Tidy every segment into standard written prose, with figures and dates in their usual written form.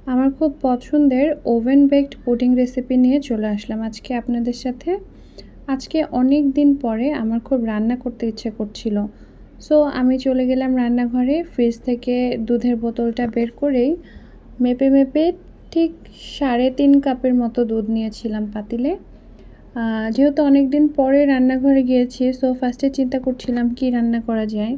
আমার খুব পছন্দের ওভেন বেকড পুডিং রেসিপি নিয়ে চলে আসলাম আজকে আপনাদের সাথে। আজকে অনেক দিন পরে আমার খুব রান্না করতে ইচ্ছে করছিল। সো আমি চলে গেলাম রান্নাঘরে, ফ্রিজ থেকে দুধের বোতলটা বের করেই মেপে মেপে ঠিক 3.5 কাপের মতো দুধ নিয়েছিলাম পাতিলে। যেহেতু অনেক দিন পরে রান্নাঘরে গিয়েছি, সো ফার্স্টে চিন্তা করছিলাম কি রান্না করা যায়।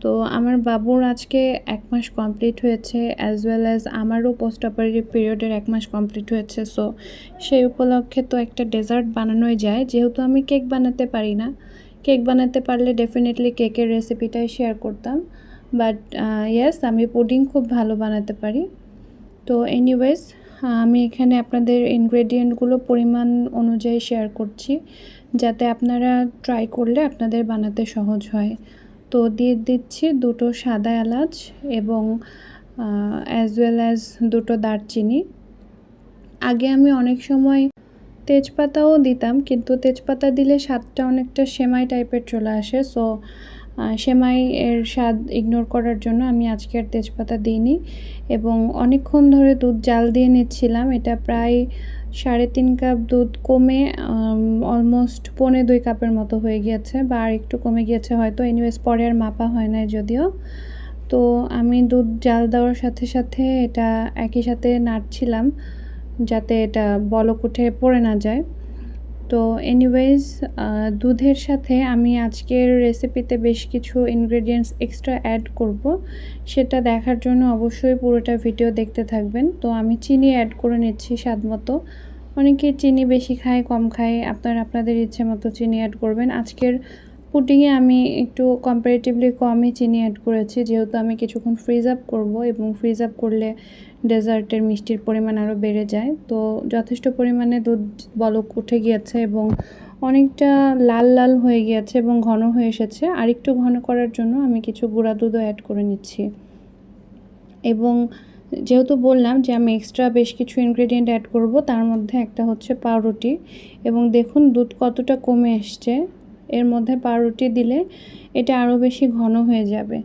তো আমার বাবুর আজকে 1 মাস কমপ্লিট হয়েছে, অ্যাজ ওয়েল অ্যাজ আমারও পোস্ট অপারেটিভ পিরিয়ডের 1 মাস কমপ্লিট হয়েছে। সো সেই উপলক্ষে তো একটা ডেজার্ট বানানোই যায়, যেহেতু আমি কেক বানাতে পারি না। কেক বানাতে পারলে ডেফিনেটলি কেকের রেসিপিটাই শেয়ার করতাম, বাট ইয়েস, আমি পুডিং খুব ভালো বানাতে পারি। তো এনিওয়েজ, আমি এখানে আপনাদের ইনগ্রেডিয়েন্টগুলো পরিমাণ অনুযায়ী শেয়ার করছি, যাতে আপনারা ট্রাই করলে আপনাদের বানাতে সহজ হয়। তো দিয়ে দিচ্ছি 2টো সাদা এলাচ এবং অ্যাজ ওয়েল অ্যাজ 2টো দারচিনি। আগে আমি অনেক সময় তেজপাতাও দিতাম, কিন্তু তেজপাতা দিলে স্বাদটা অনেকটা সেমাই টাইপের চলে আসে। সো সেমাই এর স্বাদ ইগনোর করার জন্য আমি আজকে আর তেজপাতা দিইনি। এবং অনেকক্ষণ ধরে দুধ জাল দিয়ে নিচ্ছিলাম। এটা প্রায় 3.5 কাপ দুধ কমে অলমোস্ট 1.25 কাপের মতো হয়ে গিয়েছে, বা আর একটু কমে গিয়েছে হয়তো। এনিওয়েজ পরে আর মাপা হয় নাই যদিও। তো আমি দুধ জাল দেওয়ার সাথে সাথে এটা একই সাথে নাড়ছিলাম, যাতে এটা বলক উঠে পড়ে না যায়। তো এনিওয়েজ, দুধের সাথে আমি আজকের রেসিপিতে বেশ কিছু ইনগ্রেডিয়েন্টস এক্সট্রা অ্যাড করব। সেটা দেখার জন্য অবশ্যই পুরোটা ভিডিও দেখতে থাকবেন। তো আমি চিনি অ্যাড করে নিচ্ছি স্বাদ মতো। অনেকে চিনি বেশি খায়, কম খায়, আপনারা আপনাদের ইচ্ছে মতো চিনি অ্যাড করবেন। আজকের পুডিংয়ে আমি একটু কম্পারেটিভলি কমই চিনি অ্যাড করেছি, যেহেতু আমি কিছুক্ষণ ফ্রিজ আপ করব, এবং ফ্রিজ আপ করলে ডেজার্টের মিষ্টির পরিমাণ আরও বেড়ে যায়। তো যথেষ্ট পরিমাণে দুধ বলক উঠে গিয়েছে এবং অনেকটা লাল লাল হয়ে গিয়েছে এবং ঘন হয়ে এসেছে। আর একটু ঘন করার জন্য আমি কিছু গুঁড়া দুধও অ্যাড করে নিচ্ছি। এবং যেহেতু বললাম যে আমি এক্সট্রা বেশ কিছু ইনগ্রেডিয়েন্ট অ্যাড করব, তার মধ্যে একটা হচ্ছে পাউরুটি। এবং দেখুন দুধ কতটা কমে এসছে। এর মধ্যে পাউরুটি দিলে এটা আরও বেশি ঘন হয়ে যাবে।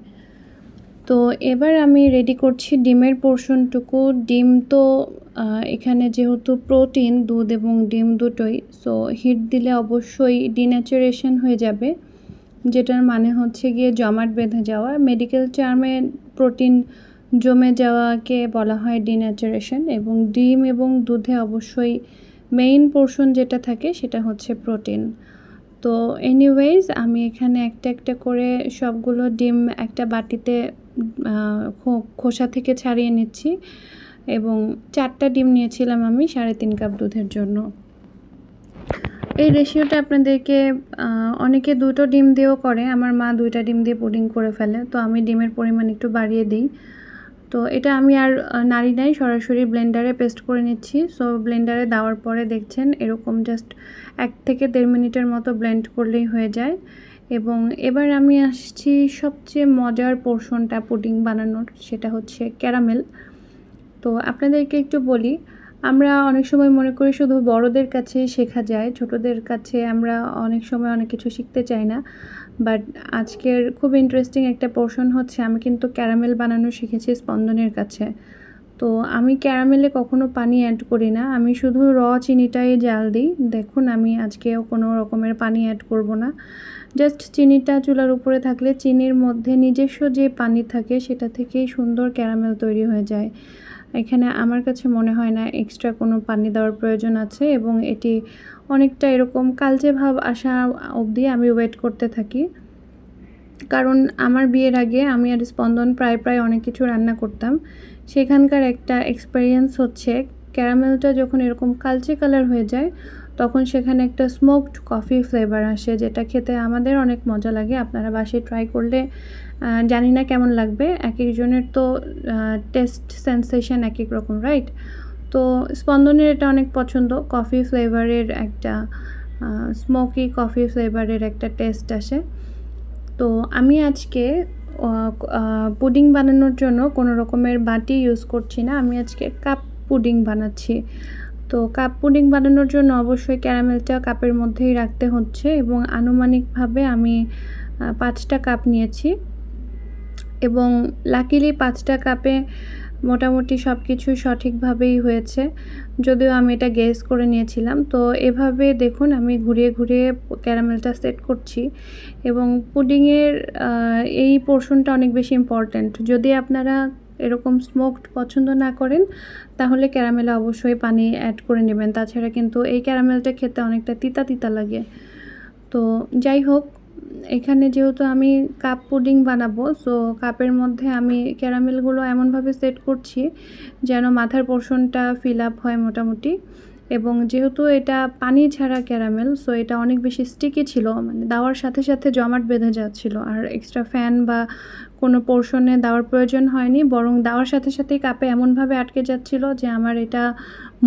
তো এবার আমি রেডি করছি ডিমের পোর্শনটুকু। ডিম তো এখানে যেহেতু প্রোটিন, দুধ এবং ডিম দুটোই, সো হিট দিলে অবশ্যই ডিন্যাচুরেশন হয়ে যাবে, যেটার মানে হচ্ছে গিয়ে জমাট বেঁধে যাওয়া। মেডিকেল টার্মে প্রোটিন জমে যাওয়াকে বলা হয় ডিন্যাচুরেশন। এবং ডিম এবং দুধে অবশ্যই মেইন পোর্শন যেটা থাকে সেটা হচ্ছে প্রোটিন। তো এনিওয়েজ, আমি এখানে একটা একটা করে সবগুলো ডিম একটা বাটিতে খোসা থেকে ছাড়িয়ে নিচ্ছি। এবং 4টা ডিম নিয়েছিলাম আমি 3.5 কাপ দুধের জন্য। এই রেশিওটা আপনাদেরকে অনেকে 2টো ডিম দিয়েও করে। আমার মা 2টা ডিম দিয়ে পুডিং করে ফেলে, তো আমি ডিমের পরিমাণ একটু বাড়িয়ে দিই। তো এটা আমি আর নাড়ি নাই, সরাসরি ব্লেন্ডারে পেস্ট করে নিচ্ছি। সো ব্লেন্ডারে দেওয়ার পরে দেখছেন এরকম জাস্ট 1 থেকে 1.5 মিনিটের মতো ব্লেন্ড করলেই হয়ে যায়। এবং এবার আমি আসছি সবচেয়ে মজার পোর্শনটা পুডিং বানানোর, সেটা হচ্ছে ক্যারামেল। তো আপনাদেরকে একটু বলি, আমরা অনেক সময় মনে করি শুধু বড়দের কাছেই শেখা যায়, ছোটদের কাছে আমরা অনেক সময় অনেক কিছু শিখতে চাই না। বাট আজকের খুব ইন্টারেস্টিং একটা পোর্শন হচ্ছে, আমি কিন্তু ক্যারামেল বানানো শিখেছি স্পন্দনের কাছে। তো আমি ক্যারামেলে কখনো পানি অ্যাড করি না, আমি শুধু চিনিটাই জাল দিই। দেখুন, আমি আজকেও কোনো রকমের পানি অ্যাড করব না। জাস্ট চিনিটা চুলার উপরে থাকলে চিনির মধ্যে নিজস্ব যে পানি থাকে সেটা থেকেই সুন্দর ক্যারামেল তৈরি হয়ে যায়। এখানে আমার কাছে মনে হয় না এক্সট্রা কোনো পানি দেওয়ার প্রয়োজন আছে। এবং এটি অনেকটা এরকম কালচে ভাব আসা অবধি আমি ওয়েট করতে থাকি, কারণ আমার বিয়ের আগে আমি আর স্পন্দন প্রায় অনেক কিছু রান্না করতাম। সেখানকার একটা এক্সপেরিয়েন্স হচ্ছে, ক্যারামেলটা যখন এরকম কালচে কালার হয়ে যায়, তখন সেখানে একটা স্মোকড কফি ফ্লেভার আসে, যেটা খেতে আমাদের অনেক মজা লাগে। আপনারা বাসায় ট্রাই করলে জানি না কেমন লাগবে, এক একজনের তো টেস্ট সেন্সেশন এক এক রকম, রাইট? তো স্পন্দনের এটা অনেক পছন্দ, কফি ফ্লেভারের একটা স্মোকি কফি ফ্লেভারের একটা টেস্ট আসে। তো আমি আজকে পুডিং বানানোর জন্য কোনো রকমের বাটি ইউজ করছি না, আমি আজকে কাপ পুডিং বানাচ্ছি। তো কাপ পুডিং বানানোর জন্য অবশ্যই ক্যারামেলটা কাপের মধ্যেই রাখতে হচ্ছে। এবং আনুমানিকভাবে আমি 5টা কাপ নিয়েছি। এবং লাকিলি 5টা কাপে মোটামুটি সব কিছুই সঠিকভাবেই হয়েছে, যদিও আমি এটা গেস করে নিয়েছিলাম। তো এভাবে দেখুন আমি ঘুরিয়ে ঘুরিয়ে ক্যারামেলটা সেট করছি এবং পুডিংয়ের এই পোর্শনটা অনেক বেশি ইম্পর্ট্যান্ট। যদি আপনারা এরকম স্মোকড পছন্দ না করেন তাহলে ক্যারামেলে অবশ্যই পানি অ্যাড করে নেবেন, তাছাড়া কিন্তু এই ক্যারামেলটা খেতে অনেকটা তিতা তিতা লাগে। তো যাই হোক, এখানে যেহেতু আমি কাপ পুডিং বানাবো, সো কাপের মধ্যে আমি ক্যারামেলগুলো এমনভাবে সেট করছি যেন মাথার পোর্শনটা ফিল আপ হয় মোটামুটি। এবং যেহেতু এটা পানি ছাড়া ক্যারামেল, সো এটা অনেক বেশি স্টিকি ছিল, মানে দেওয়ার সাথে সাথে জমাট বেঁধে যাচ্ছিল, আর এক্সট্রা ফ্যান বা কোনো পোর্শনে দেওয়ার প্রয়োজন হয়নি, বরং দেওয়ার সাথে সাথেই কাপে এমনভাবে আটকে যাচ্ছিল যে আমার এটা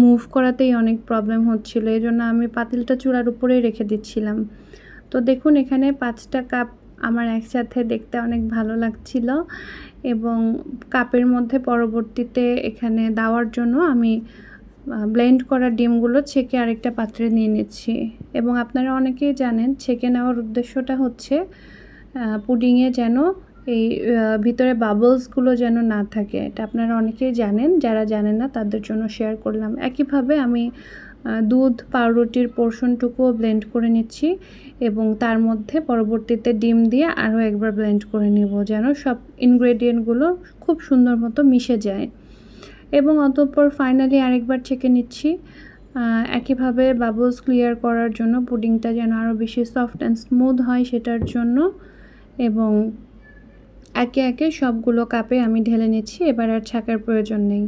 মুভ করাতেই অনেক প্রবলেম হচ্ছিল। এই জন্য আমি পাতিলটা চুলার উপরেই রেখে দিচ্ছিলাম। তো দেখুন এখানে 5টা কাপ আমার একসাথে দেখতে অনেক ভালো লাগছিল এবং কাপের মধ্যে পরবর্তীতে এখানে দেওয়ার জন্য আমি ব্লেন্ড করা ডিমগুলো ছেঁকে আরেকটা পাত্রে নিয়ে নিচ্ছি। এবং আপনারা অনেকেই জানেন ছেঁকে নেওয়ার উদ্দেশ্যটা হচ্ছে পুডিংয়ে যেন এই ভিতরে বাবলসগুলো যেন না থাকে। এটা আপনারা অনেকেই জানেন, যারা জানেন না তাদের জন্য শেয়ার করলাম। একইভাবে আমি দুধ পাউরুটির পোর্শনটুকুও ব্লেন্ড করে নিচ্ছি এবং তার মধ্যে পরবর্তীতে ডিম দিয়ে আরও একবার ব্লেন্ড করে নেব যেন সব ইনগ্রেডিয়েন্টগুলো খুব সুন্দর মতো মিশে যায়। এবং অতঃপর ফাইনালি আরেকবার ছেঁকে নিচ্ছি একইভাবে বাবলস ক্লিয়ার করার জন্য, পুডিংটা যেন আরও বেশি সফট অ্যান্ড স্মুথ হয় সেটার জন্য। এবং একে একে সবগুলো কাপে আমি ঢেলে নিচ্ছি, এবার আর ছাঁকার প্রয়োজন নেই।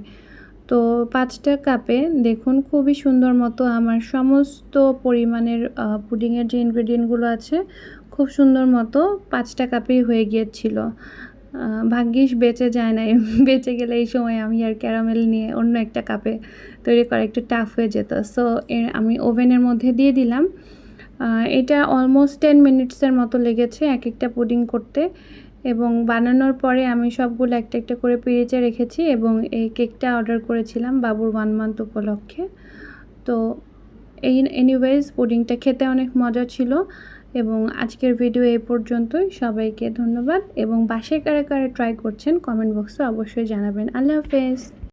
তো 5টা কাপে দেখুন খুবই সুন্দর মতো আমার সমস্ত পরিমাণের পুডিংয়ের যে ইনগ্রেডিয়েন্টগুলো আছে খুব সুন্দর মতো 5টা কাপেই হয়ে গিয়েছিল। ভাগ্যিস বেঁচে যায় নাই, বেঁচে গেলে এই সময় আমি আর ক্যারামেল নিয়ে অন্য একটা কাপে তৈরি করা একটু টাফ হয়ে যেত। সো আমি ওভেনের মধ্যে দিয়ে দিলাম। এটা অলমোস্ট 10 মিনিটসের মতো লেগেছে এক একটা পুডিং করতে। এবং বানানোর পরে আমি সবগুলো একটা একটা করে পিরিচে রেখেছি এবং এই কেকটা অর্ডার করেছিলাম বাবুর 1 মান্থ উপলক্ষে। তো এনিওয়েজ পুডিংটা খেতে অনেক মজা ছিল। এবং আজকের ভিডিও এই পর্যন্তই। সবাইকে ধন্যবাদ এবং বাসায় কারা কারা ট্রাই করছেন কমেন্ট বক্সে অবশ্যই জানাবেন। আল্লাহ হাফেজ।